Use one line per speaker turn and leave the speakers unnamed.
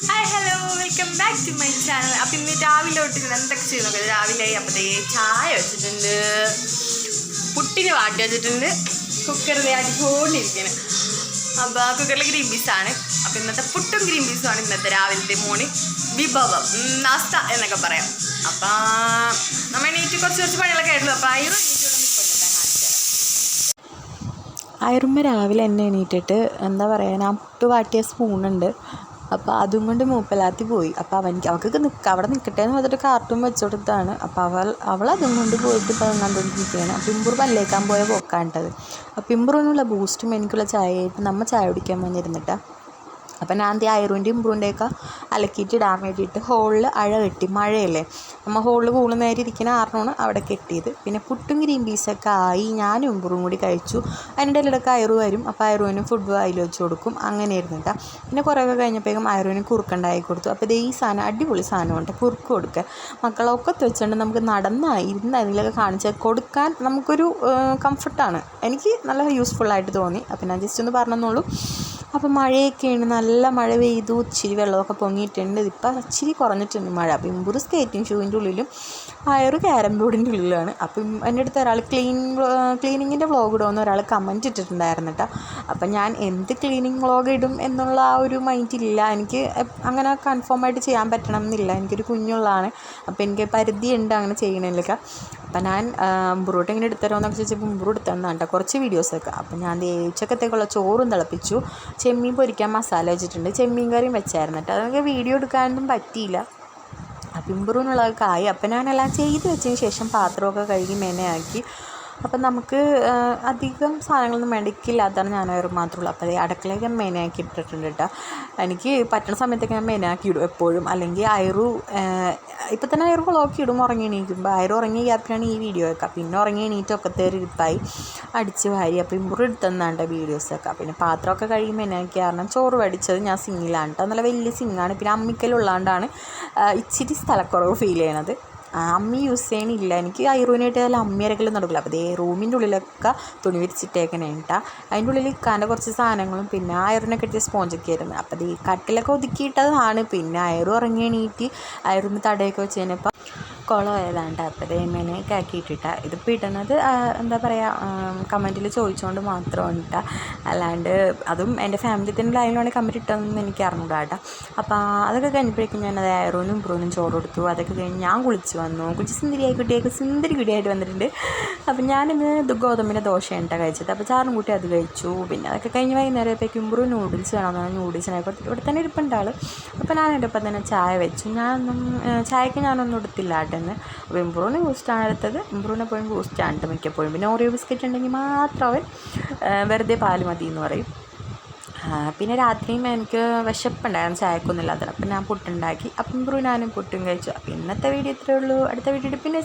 Hi hello welcome back to my channel. അപ്പം ഇന്ന് രാവിലെ തൊട്ട് എന്തൊക്കെ ചെയ്ത് നോക്കുന്നത്? രാവിലെ അപ്പോഴത്തേ ചായ വെച്ചിട്ടുണ്ട്, പുട്ടിന് വാട്ടി വെച്ചിട്ടുണ്ട്, കുക്കറിൽ അടിപൊളിയിരിക്കുകയാണ്. അപ്പോൾ ആ കുക്കറിൽ ഗ്രീൻ പീസാണ്. അപ്പോൾ ഇന്നത്തെ പുട്ടും ഗ്രീൻ പീസുമാണ് ഇന്നത്തെ രാവിലത്തെ മോർണിംഗ് വിഭവം, നാസ്ത എന്നൊക്കെ പറയാം. അപ്പം നമ്മൾ എണീറ്റ് കുറച്ച് പണികളൊക്കെ ആയിരുന്നു. അപ്പോൾ
ആയിരമ്മ രാവിലെ എന്നെ എണീറ്റിട്ട് എന്താ പറയുക, ഞാൻ പുട്ട് വാട്ടിയ സ്പൂണുണ്ട്, അപ്പോൾ അതും കൊണ്ട് മൂപ്പലാത്തി പോയി. അപ്പോൾ അവൾക്ക് അവിടെ നിൽക്കട്ടെ എന്ന് പറഞ്ഞിട്ട് കാർട്ടൂൺ വെച്ച് കൊടുത്താണ്. അപ്പോൾ അവൾ അതും കൊണ്ട് പോയിട്ട് ഇപ്പോൾ കണ്ടുകൊണ്ടിരിക്കുകയാണ്. അപ്പോൾ ഇമ്പൂർ പല്ലേക്കാൻ പോയ പോക്കാണ്ടത്. അപ്പോൾ ഇമ്പൂറിനുള്ള ബൂസ്റ്റും എനിക്കുള്ള ചായയായിട്ട് നമ്മൾ ചായ കുടിക്കാൻ വന്നിരുന്നിട്ടാണ്. അപ്പം ഞാൻ ആയിരൂൻ്റെ ഇമ്പ്രൂവിൻ്റെയൊക്കെ അലക്കിയിട്ട് ഇടാൻ വേണ്ടിയിട്ട് ഹോളിൽ അഴ കെട്ടി. മഴയല്ലേ, നമ്മൾ ഹോളിൽ കൂടുതൽ നേരം ഇരിക്കുന്ന കാരണമാണ് അവിടെ കെട്ടിയത്. പിന്നെ പുട്ടും ഗ്രീൻ പീസൊക്കെ ആയി ഞാനും ഇമ്പ്രൂവും കൂടി കഴിച്ചു. അതിൻ്റെ ഇടയ്ക്ക് അയറു വരും. അപ്പോൾ അയറുവിനും ഫുഡ് വായിൽ വെച്ച് കൊടുക്കും. അങ്ങനെ ഇരുന്നിട്ടാ. പിന്നെ കുറേയൊക്കെ കഴിഞ്ഞപ്പോഴേക്കും അയറുവിന് കുറുക്കുണ്ടായി കൊടുത്തു. അപ്പോൾ ഈ സാധനം അടിപൊളി സാധനമുണ്ട്, കുറുക്ക് കൊടുക്കുക. മക്കളൊക്കെ വെച്ചുകൊണ്ട് നമുക്ക് ഇരുന്ന് അതിലൊക്കെ കാണിച്ച് കൊടുക്കാൻ നമുക്കൊരു കംഫർട്ടാണ്. എനിക്ക് നല്ല യൂസ്ഫുള്ളായിട്ട് തോന്നി. അപ്പം ഞാൻ ജസ്റ്റ് ഒന്ന് പറഞ്ഞെന്നുള്ളൂ. അപ്പോൾ മഴയൊക്കെയാണ്, നല്ല മഴ പെയ്തു, ഇച്ചിരി വെള്ളമൊക്കെ പൊങ്ങിയിട്ടുണ്ട്. ഇപ്പം ഇച്ചിരി കുറഞ്ഞിട്ടുണ്ട് മഴ. അപ്പോൾ ഇമ്പൂർ സ്കേറ്റിംഗ് ഷൂവിൻ്റെ ഉള്ളിലും അയറ് ക്യാരം ബോർഡിൻ്റെ ഉള്ളിലാണ്. അപ്പം എൻ്റെ അടുത്ത് ഒരാൾ ക്ലീനിങ്ങിൻ്റെ വ്ളോഗ് ഇടുമെന്ന് ഒരാൾ കമൻറ്റ് ഇട്ടിട്ടുണ്ടായിരുന്നു കേട്ടോ. അപ്പം ഞാൻ എന്ത് ക്ലീനിങ് വ്ളോഗ് ഇടും എന്നുള്ള ആ ഒരു മൈൻഡില്ല. എനിക്ക് അങ്ങനെ കൺഫേമായിട്ട് ചെയ്യാൻ പറ്റണം എന്നില്ല. എനിക്കൊരു കുഞ്ഞുള്ളതാണ്. അപ്പോൾ എനിക്ക് പരിധിയുണ്ട് അങ്ങനെ ചെയ്യണതിലൊക്കെ. അപ്പം ഞാൻ ഇമ്പൂറോട്ട് ഇങ്ങനെ എടുത്തരോന്നൊക്കെ ചോദിച്ചപ്പോൾ ഇമ്പൂർ എടുത്തതാണ് കേട്ടോ കുറച്ച് വീഡിയോസൊക്കെ. അപ്പം ഞാൻ ഉച്ചക്കത്തേക്കുള്ള ചോറും തിളപ്പിച്ചു, ചെമ്മീൻ പൊരിക്കാൻ മസാല വെച്ചിട്ടുണ്ട്, ചെമ്മീൻ കറിയും വെച്ചായിരുന്നു കേട്ടോ. അതൊക്കെ വീഡിയോ എടുക്കാനൊന്നും പറ്റിയില്ല. അപ്പം ഇമ്പൂറിനുള്ളതൊക്കെ ആയി. അപ്പം ഞാനെല്ലാം ചെയ്ത് വെച്ചതിന് ശേഷം പാത്രമൊക്കെ കഴുകി മെനയാക്കി. അപ്പം നമുക്ക് അധികം സാധനങ്ങളൊന്നും മേടിക്കില്ലാത്തതാണ് ഞാൻ അയറ് മാത്രമുള്ളൂ. അപ്പോൾ അതേ അടുക്കളയൊക്കെ മെയിനാക്കി ഇട്ടിട്ടുണ്ട് കേട്ടോ. എനിക്ക് പറ്റുന്ന സമയത്തൊക്കെ ഞാൻ മെയിനാക്കി ഇടും എപ്പോഴും. അല്ലെങ്കിൽ അയറു ഇപ്പം തന്നെ അയറ് വ്ളോഗ് ഇടും ഉറങ്ങി എണീക്കുമ്പോൾ. അയറ് ഉറങ്ങിയ ഗ്യാപ്പിലാണ് ഈ വീഡിയോ വെക്കുക. പിന്നെ ഉറങ്ങി എണീറ്റൊക്കെ ഇരിപ്പായി അടിച്ച് വാരി. അപ്പോൾ ഇമ്പൂർ എടുത്തന്നാണ്ട് വീഡിയോസൊക്കെ. പിന്നെ പാത്രമൊക്കെ കഴുകി മെയിനാക്കി. കാരണം ചോറ് വടിച്ചത് ഞാൻ സിങ്ങിലാണ് കേട്ടോ. നല്ല വലിയ സിങ്ങാണ്. പിന്നെ അമ്മിക്കലുള്ളതുകൊണ്ടാണ് ഇച്ചിരി സ്ഥലക്കുറവ് ഫീൽ ചെയ്യണത്. അമ്മി യൂസ് ചെയ്യണില്ല. എനിക്ക് ഐറൂനായിട്ട് നല്ല അമ്മിയരക്കലും നടക്കില്ല. അപ്പോൾ റൂമിൻ്റെ ഉള്ളിലൊക്കെ തുണി വിരിച്ചിട്ടേക്കണേ കേട്ടോ. അതിൻ്റെ ഉള്ളിൽ ഇക്കാൻ്റെ കുറച്ച് സാധനങ്ങളും പിന്നെ അയറിനെ കെട്ടിയ സ്പോഞ്ചൊക്കെ ആയിരുന്നു. അപ്പോൾ ഈ കട്ടിലൊക്കെ ഒതുക്കിയിട്ടതാണ്. പിന്നെ അയറ് ഉറങ്ങി എണീറ്റ് അയറിന് തടയൊക്കെ വെച്ച് കഴിഞ്ഞപ്പോൾ കുളം ഏതാണ്ട്. അപ്പോൾ മെനയൊക്കെ ആക്കിയിട്ടിട്ട ഇതിപ്പോൾ ഇടുന്നത് എന്താ പറയുക, കമൻറ്റിൽ ചോദിച്ചുകൊണ്ട് മാത്രമാണ് കേട്ടോ. അല്ലാണ്ട് അതും എൻ്റെ ഫാമിലി തന്നെ ലൈനിലാണ് കമൻറ്റ് ഇട്ടതെന്ന് എനിക്ക് അറിഞ്ഞൂടാ കേട്ടോ. അപ്പോൾ അതൊക്കെ കഴിഞ്ഞപ്പോഴേക്കും ഞാനത് അയറൂനും ഇമ്പ്രൂവിനും ചോറ് കൊടുത്തു. അതൊക്കെ കഴിഞ്ഞ് ഞാൻ കുളിച്ച് വന്നു. കുളിച്ച് സുന്ദരിയായി കുട്ടിയൊക്കെ സുന്ദരി കുട്ടിയായിട്ട് വന്നിട്ടുണ്ട്. അപ്പം ഞാനിന്ന് ഗോതമ്പിൻ്റെ ദോശയാണ് കേട്ടോ കഴിച്ചത്. അപ്പോൾ ചാറും കൂട്ടി അത് കഴിച്ചു. പിന്നെ അതൊക്കെ കഴിഞ്ഞ് വൈകുന്നേരത്തേക്ക് ഇമ്പ്രൂവ് നൂഡിൽസ് വേണമെന്നാണ് നൂഡിൽസിനായി ഇവിടെ തന്നെ ഇരിപ്പുണ്ടാൾ. അപ്പോൾ ഞാൻ എൻ്റെ ഒപ്പം തന്നെ ചായ വെച്ചു. ചായക്ക് ഞാനൊന്നും എടുത്തില്ല കേട്ടോ. അപ്പോൾ ഇമ്പ്രൂവിന് ബൂസ്റ്റാണ് എടുത്തത്. ഇമ്പ്രൂവിന് എപ്പോഴും ബൂസ്റ്റാണ് മിക്കപ്പോഴും. പിന്നെ ഓറിയോ ബിസ്ക്കറ്റ് ഉണ്ടെങ്കിൽ മാത്രം അവൻ വെറുതെ പാല് മതി എന്ന് പറയും. പിന്നെ രാത്രിയും എനിക്ക് വിശപ്പുണ്ടായിരുന്നു ചായക്കൊന്നും ഇല്ലാത്തത്. അപ്പം ഞാൻ പുട്ടുണ്ടാക്കി. അപ്പം ഇമ്പ്രൂവ് ഞാനും പുട്ടും കഴിച്ചു. അപ്പോൾ ഇന്നത്തെ വീഡിയോ ഇത്രയേ ഉള്ളൂ. അടുത്ത വീഡിയോ പിന്നെ